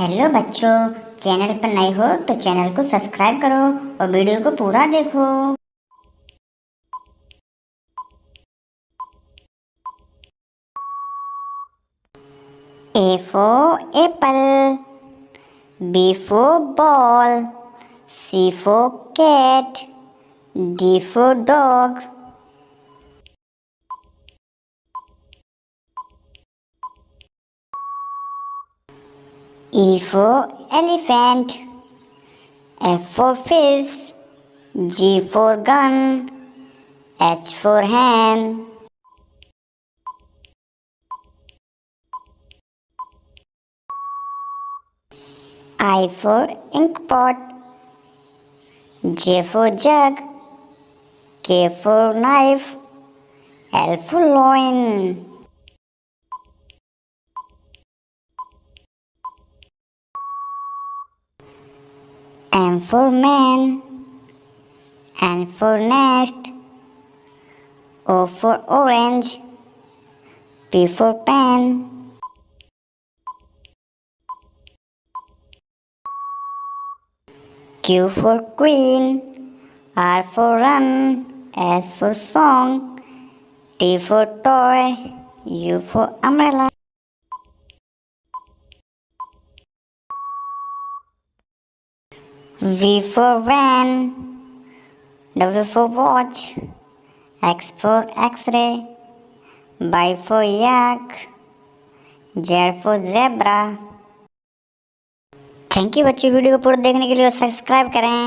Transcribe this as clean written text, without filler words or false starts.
Hello बच्चों, channel पर नए हो तो चैनल को सब्सक्राइब करो और वीडियो को पूरा देखो। A for apple, B for ball, C for cat, D for dog. E for elephant, F for fish, G for gun, H for hen. I for ink pot, J for jug, K for knife, L for loin. M for man, N for nest, O for orange, P for pen. Q for queen, R for run, S for song, T for toy, U for umbrella. V for van, W for watch, X for X-ray, Y for yak, Z for zebra. Thank you बच्चों, video को पूरा देखने के लिए subscribe करें।